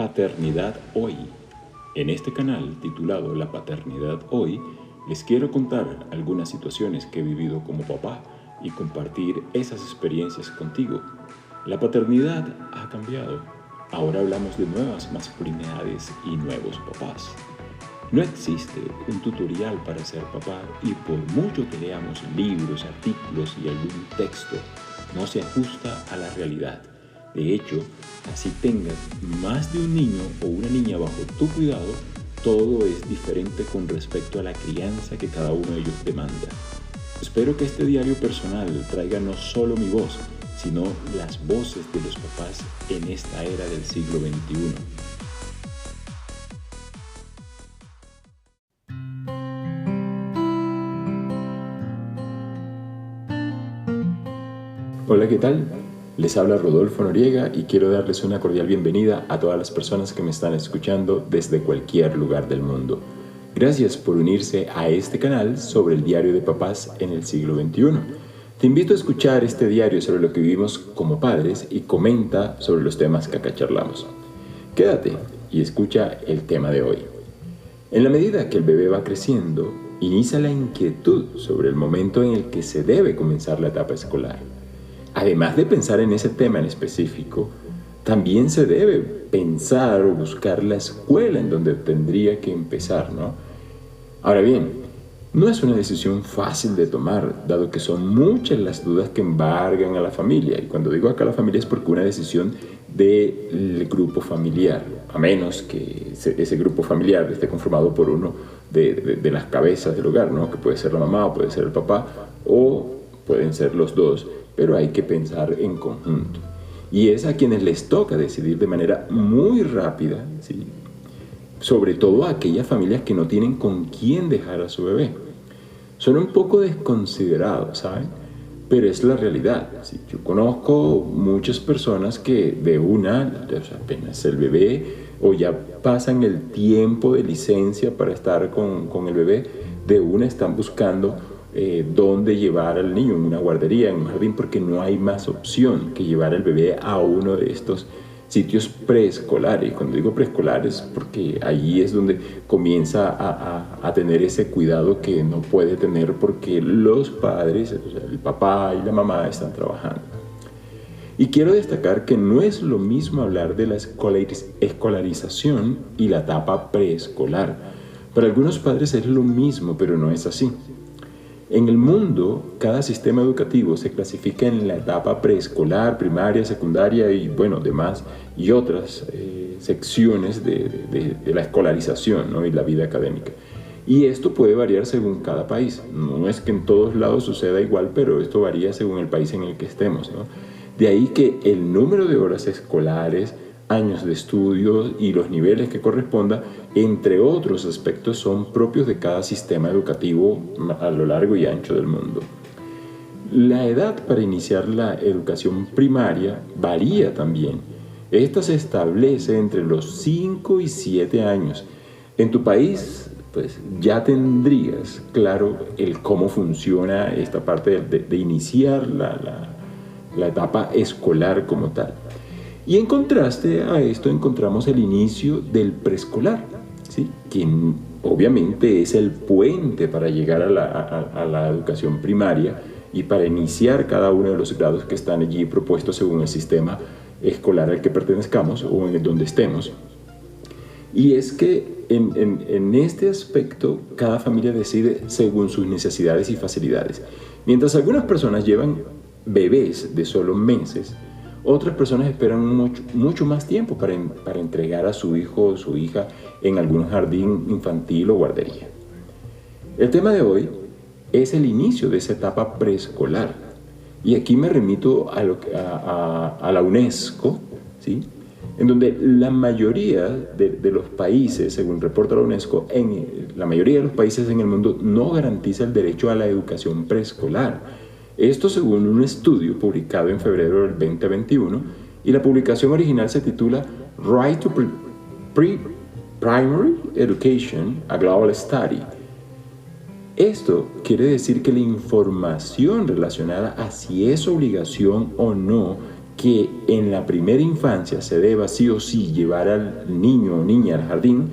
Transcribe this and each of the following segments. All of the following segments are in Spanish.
Paternidad Hoy. En este canal, titulado La Paternidad Hoy, les quiero contar algunas situaciones que he vivido como papá y compartir esas experiencias contigo. La paternidad ha cambiado. Ahora hablamos de nuevas masculinidades y nuevos papás. No existe un tutorial para ser papá y por mucho que leamos libros, artículos y algún texto, no se ajusta a la realidad. De hecho, así tengas más de un niño o una niña bajo tu cuidado, todo es diferente con respecto a la crianza que cada uno de ellos demanda. Espero que este diario personal traiga no solo mi voz, sino las voces de los papás en esta era del siglo XXI. Hola, ¿qué tal? Les habla Rodolfo Noriega y quiero darles una cordial bienvenida a todas las personas que me están escuchando desde cualquier lugar del mundo. Gracias por unirse a este canal sobre el diario de papás en el siglo XXI. Te invito a escuchar este diario sobre lo que vivimos como padres y comenta sobre los temas que acá charlamos. Quédate y escucha el tema de hoy. En la medida que el bebé va creciendo, inicia la inquietud sobre el momento en el que se debe comenzar la etapa escolar. Además de pensar en ese tema en específico, también se debe pensar o buscar la escuela en donde tendría que empezar, ¿no? Ahora bien, no es una decisión fácil de tomar, dado que son muchas las dudas que embargan a la familia. Y cuando digo acá la familia es porque una decisión del grupo familiar, a menos que ese grupo familiar esté conformado por uno de las cabezas del hogar, ¿no? Que puede ser la mamá o puede ser el papá, o pueden ser los dos, pero hay que pensar en conjunto. Y es a quienes les toca decidir de manera muy rápida, ¿sí? Sobre todo a aquellas familias que no tienen con quién dejar a su bebé. Suena un poco desconsiderado, ¿saben? Pero es la realidad. ¿Sí? Yo conozco muchas personas que de una, apenas el bebé, o ya pasan el tiempo de licencia para estar con el bebé, de una están buscando dónde llevar al niño, en una guardería, en un jardín, porque no hay más opción que llevar al bebé a uno de estos sitios preescolares. Cuando digo preescolares, porque allí es donde comienza a tener ese cuidado que no puede tener porque los padres, o sea, el papá y la mamá están trabajando. Y quiero destacar que no es lo mismo hablar de la escolarización y la etapa preescolar. Para algunos padres es lo mismo, pero no es así. En el mundo, cada sistema educativo se clasifica en la etapa preescolar, primaria, secundaria y, demás, y otras secciones de la escolarización, ¿no? Y la vida académica. Y esto puede variar según cada país. No es que en todos lados suceda igual, pero esto varía según el país en el que estemos, ¿no? De ahí que el número de horas escolares, años de estudio y los niveles que corresponda, entre otros aspectos, son propios de cada sistema educativo a lo largo y ancho del mundo. La edad para iniciar la educación primaria varía también. Esta se establece entre los 5 y 7 años. En tu país, pues ya tendrías claro el cómo funciona esta parte de iniciar la etapa escolar como tal. Y en contraste a esto encontramos el inicio del preescolar, ¿sí? Que obviamente es el puente para llegar a la educación primaria y para iniciar cada uno de los grados que están allí propuestos según el sistema escolar al que pertenezcamos o en donde estemos. Y es que en este aspecto cada familia decide según sus necesidades y facilidades. Mientras algunas personas llevan bebés de solo meses, otras personas esperan mucho más tiempo para entregar a su hijo o su hija en algún jardín infantil o guardería. El tema de hoy es el inicio de esa etapa preescolar. Y aquí me remito a la UNESCO, ¿sí? En donde la mayoría de los países, según reporta la UNESCO, la mayoría de los países en el mundo no garantiza el derecho a la educación preescolar. Esto según un estudio publicado en febrero del 2021 y la publicación original se titula Right to Primary Education, a Global Study. Esto quiere decir que la información relacionada a si es obligación o no que en la primera infancia se deba sí o sí llevar al niño o niña al jardín,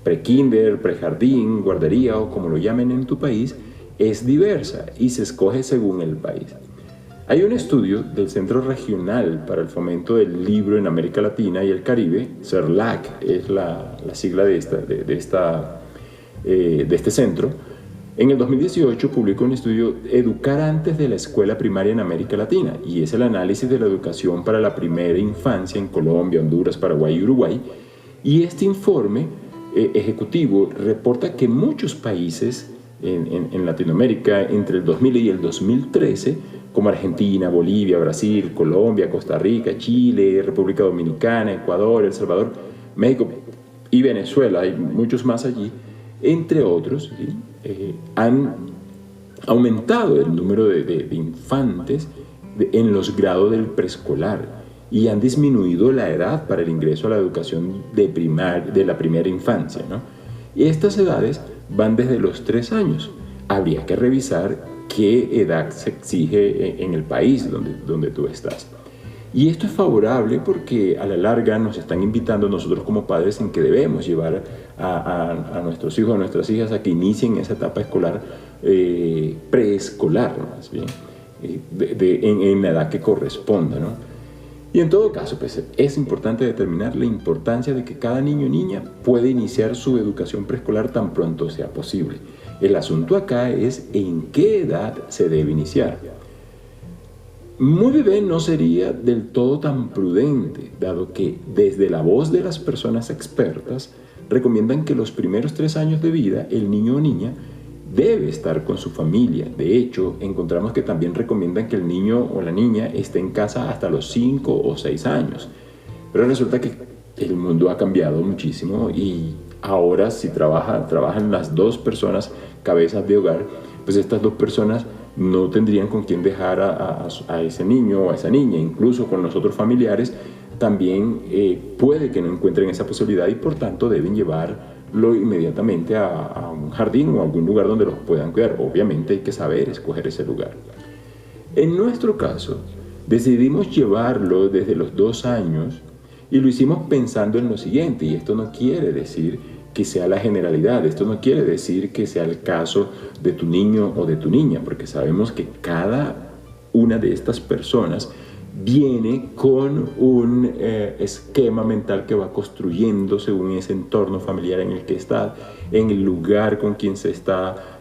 prekinder, prejardín, guardería o como lo llamen en tu país, es diversa y se escoge según el país. Hay un estudio del Centro Regional para el Fomento del Libro en América Latina y el Caribe, CERLAC es la sigla de este centro. En el 2018 publicó un estudio Educar antes de la escuela primaria en América Latina, y es el análisis de la educación para la primera infancia en Colombia, Honduras, Paraguay y Uruguay. Y este informe ejecutivo reporta que muchos países en Latinoamérica entre el 2000 y el 2013, como Argentina, Bolivia, Brasil, Colombia, Costa Rica, Chile, República Dominicana, Ecuador, El Salvador, México y Venezuela, hay muchos más allí, entre otros, ¿sí? Han aumentado el número de infantes en los grados del preescolar y han disminuido la edad para el ingreso a la educación de la primera infancia, ¿no? Y estas edades van desde los 3 años. Habría que revisar qué edad se exige en el país donde tú estás. Y esto es favorable porque a la larga nos están invitando nosotros como padres en que debemos llevar a nuestros hijos, a nuestras hijas a que inicien esa etapa escolar, preescolar más bien, en la edad que corresponda, ¿no? Y en todo caso, pues es importante determinar la importancia de que cada niño o niña puede iniciar su educación preescolar tan pronto sea posible. El asunto acá es en qué edad se debe iniciar. Muy bebé no sería del todo tan prudente, dado que desde la voz de las personas expertas recomiendan que los primeros 3 años de vida el niño o niña debe estar con su familia. De hecho, encontramos que también recomiendan que el niño o la niña esté en casa hasta los 5 o 6 años. Pero resulta que el mundo ha cambiado muchísimo y ahora si trabajan las 2 personas cabezas de hogar, pues estas 2 personas no tendrían con quién dejar a ese niño o a esa niña. Incluso con los otros familiares también puede que no encuentren esa posibilidad y por tanto deben llevarlo inmediatamente a un jardín o a algún lugar donde los puedan cuidar. Obviamente hay que saber escoger ese lugar. En nuestro caso, decidimos llevarlo desde los 2 años y lo hicimos pensando en lo siguiente, y esto no quiere decir que sea la generalidad, esto no quiere decir que sea el caso de tu niño o de tu niña, porque sabemos que cada una de estas personas viene con un esquema mental que va construyendo según ese entorno familiar en el que está, en el lugar con quien se está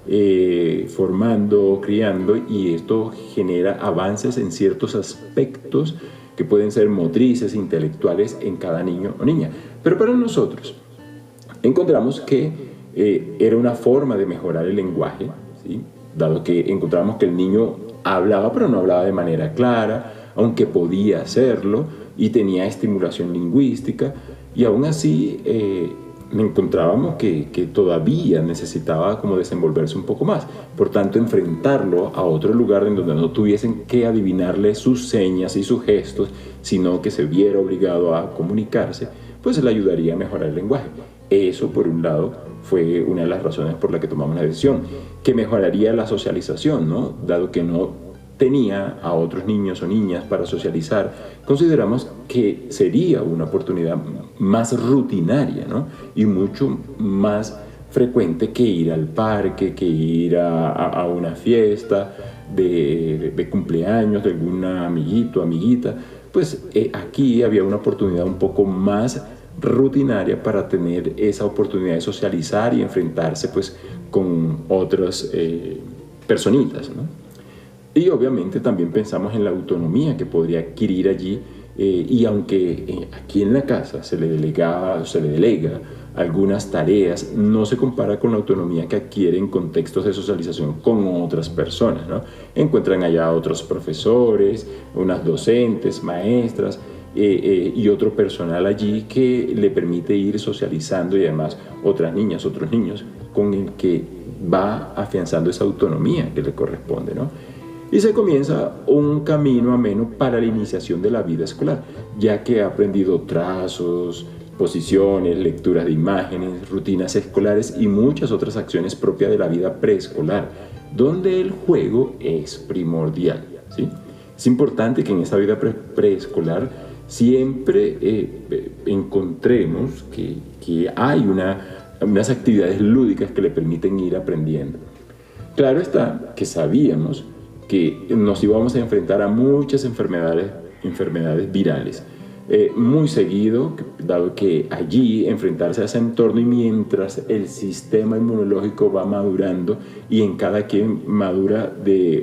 formando o criando, y esto genera avances en ciertos aspectos que pueden ser motrices, intelectuales en cada niño o niña. Pero para nosotros encontramos que era una forma de mejorar el lenguaje, ¿sí? Dado que encontramos que el niño hablaba, pero no hablaba de manera clara, aunque podía hacerlo y tenía estimulación lingüística, y aún así encontrábamos que todavía necesitaba como desenvolverse un poco más. Por tanto, enfrentarlo a otro lugar en donde no tuviesen que adivinarle sus señas y sus gestos, sino que se viera obligado a comunicarse, pues le ayudaría a mejorar el lenguaje. Eso, por un lado, fue una de las razones por la que tomamos la decisión, que mejoraría la socialización, ¿no? Dado que no tenía a otros niños o niñas para socializar, consideramos que sería una oportunidad más rutinaria, ¿no? Y mucho más frecuente que ir al parque, que ir a una fiesta de cumpleaños de algún amiguito, amiguita. Pues aquí había una oportunidad un poco más rutinaria para tener esa oportunidad de socializar y enfrentarse pues con otras personitas, ¿no? Y obviamente también pensamos en la autonomía que podría adquirir allí, y aunque aquí en la casa se le delega algunas tareas, no se compara con la autonomía que adquiere en contextos de socialización con otras personas, ¿no? Encuentran allá otros profesores, unas docentes, maestras, y otro personal allí que le permite ir socializando, y además otras niñas, otros niños con el que va afianzando esa autonomía que le corresponde, ¿no? Y se comienza un camino ameno para la iniciación de la vida escolar, ya que ha aprendido trazos, posiciones, lecturas de imágenes, rutinas escolares y muchas otras acciones propias de la vida preescolar, donde el juego es primordial, ¿sí? Es importante que en esa vida preescolar siempre encontremos que hay unas actividades lúdicas que le permiten ir aprendiendo. Claro está que sabíamos que nos íbamos a enfrentar a muchas enfermedades virales. Muy seguido, dado que allí enfrentarse a ese entorno, y mientras el sistema inmunológico va madurando y en cada quien madura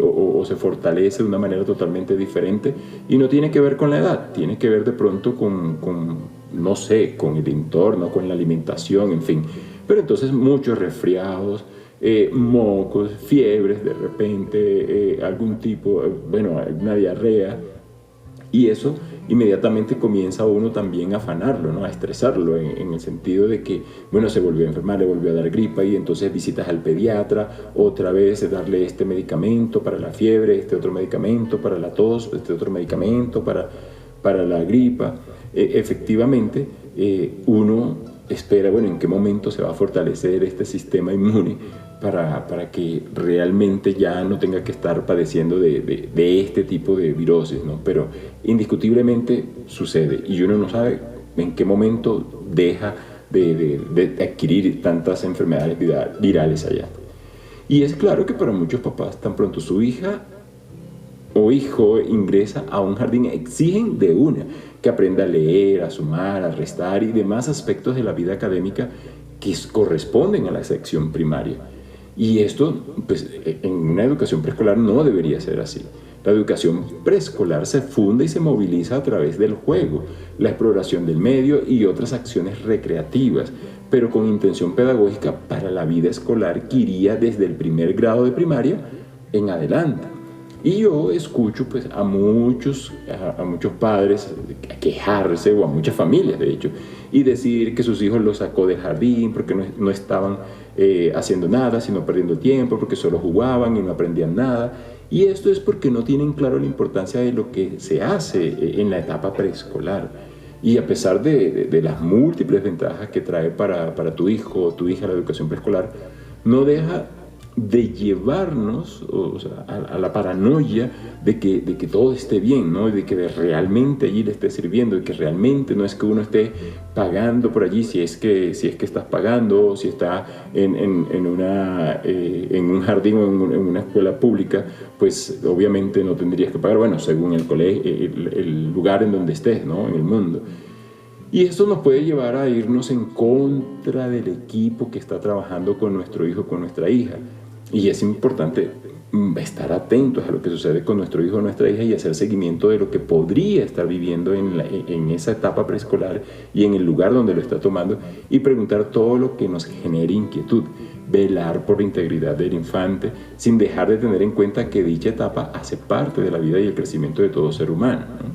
o se fortalece de una manera totalmente diferente, y no tiene que ver con la edad, tiene que ver de pronto no sé, con el entorno, con la alimentación, en fin. Pero entonces muchos resfriados, mocos, fiebres de repente, algún tipo, una diarrea, y eso inmediatamente comienza uno también a afanarlo, ¿no? A estresarlo en el sentido de que, se volvió a enfermar, le volvió a dar gripa, y entonces visitas al pediatra, otra vez darle este medicamento para la fiebre, este otro medicamento para la tos, este otro medicamento para la gripa. Efectivamente, uno espera, en qué momento se va a fortalecer este sistema inmune para que realmente ya no tenga que estar padeciendo de este tipo de virosis, ¿no? Pero indiscutiblemente sucede, y uno no sabe en qué momento deja de adquirir tantas enfermedades virales allá. Y es claro que para muchos papás, tan pronto su hija o hijo ingresa a un jardín, exigen de una que aprenda a leer, a sumar, a restar y demás aspectos de la vida académica que corresponden a la sección primaria. Y esto, pues, en una educación preescolar no debería ser así. La educación preescolar se funda y se moviliza a través del juego, la exploración del medio y otras acciones recreativas, pero con intención pedagógica para la vida escolar que iría desde el primer grado de primaria en adelante. Y yo escucho pues a muchos padres quejarse, o a muchas familias de hecho, y decir que sus hijos los sacó del jardín porque no estaban haciendo nada, sino perdiendo tiempo, porque solo jugaban y no aprendían nada. Y esto es porque no tienen claro la importancia de lo que se hace en la etapa preescolar. Y a pesar de las múltiples ventajas que trae para tu hijo o tu hija la educación preescolar, no deja de llevarnos a la paranoia de que todo esté bien, ¿no? Y de que realmente allí le esté sirviendo, y que realmente no es que uno esté pagando por allí, si es que estás pagando, o si está en un jardín o en una escuela pública, pues obviamente no tendrías que pagar, según el colegio, el lugar en donde estés, ¿no? En el mundo. Y esto nos puede llevar a irnos en contra del equipo que está trabajando con nuestro hijo, con nuestra hija. Y es importante estar atentos a lo que sucede con nuestro hijo o nuestra hija y hacer seguimiento de lo que podría estar viviendo en esa etapa preescolar y en el lugar donde lo está tomando, y preguntar todo lo que nos genere inquietud. Velar por la integridad del infante sin dejar de tener en cuenta que dicha etapa hace parte de la vida y el crecimiento de todo ser humano, ¿no?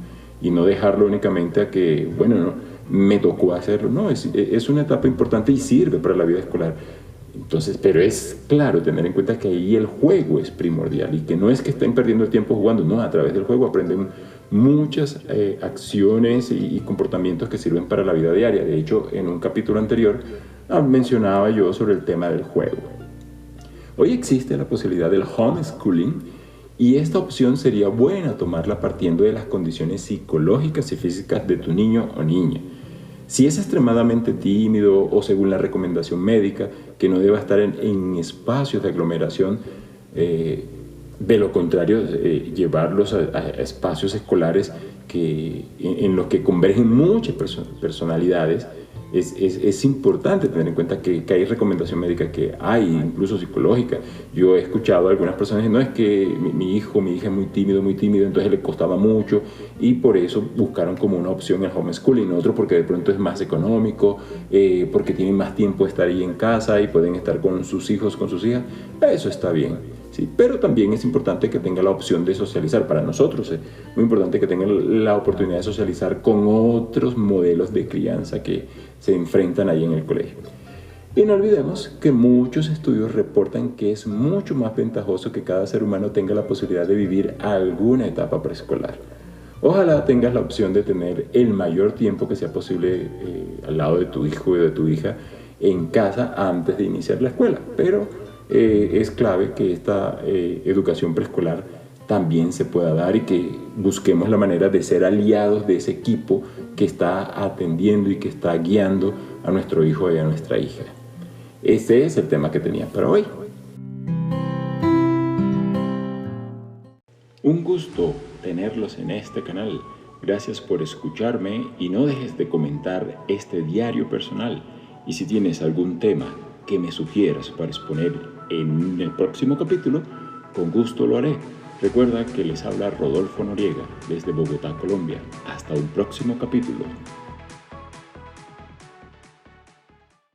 Y no dejarlo únicamente a que, me tocó hacerlo. No, es una etapa importante y sirve para la vida escolar. Entonces, pero es claro tener en cuenta que ahí el juego es primordial, y que no es que estén perdiendo el tiempo jugando, no, a través del juego aprenden muchas acciones y comportamientos que sirven para la vida diaria. De hecho, en un capítulo anterior mencionaba yo sobre el tema del juego. Hoy existe la posibilidad del homeschooling, y esta opción sería buena tomarla partiendo de las condiciones psicológicas y físicas de tu niño o niña. Si es extremadamente tímido, o según la recomendación médica, que no deba estar en espacios de aglomeración, de lo contrario, llevarlos a espacios escolares en los que convergen muchas personalidades. Es importante tener en cuenta que hay recomendación médica, que hay incluso psicológica. Yo he escuchado a algunas personas decir, no, es que mi hija es muy tímido, entonces le costaba mucho, y por eso buscaron como una opción el homeschooling. Otro porque de pronto es más económico, porque tienen más tiempo de estar ahí en casa y pueden estar con sus hijos, con sus hijas. Eso está bien. Sí, pero también es importante que tenga la opción de socializar. Para nosotros es muy importante que tenga la oportunidad de socializar con otros modelos de crianza que se enfrentan ahí en el colegio. Y no olvidemos que muchos estudios reportan que es mucho más ventajoso que cada ser humano tenga la posibilidad de vivir alguna etapa preescolar. Ojalá tengas la opción de tener el mayor tiempo que sea posible al lado de tu hijo y de tu hija en casa antes de iniciar la escuela, pero es clave que esta educación preescolar también se pueda dar y que busquemos la manera de ser aliados de ese equipo que está atendiendo y que está guiando a nuestro hijo y a nuestra hija. Ese es el tema que tenía para hoy. Un gusto tenerlos en este canal. Gracias por escucharme y no dejes de comentar este diario personal. Y si tienes algún tema que me sugieras para exponer en el próximo capítulo, con gusto lo haré. Recuerda que les habla Rodolfo Noriega desde Bogotá, Colombia. Hasta un próximo capítulo.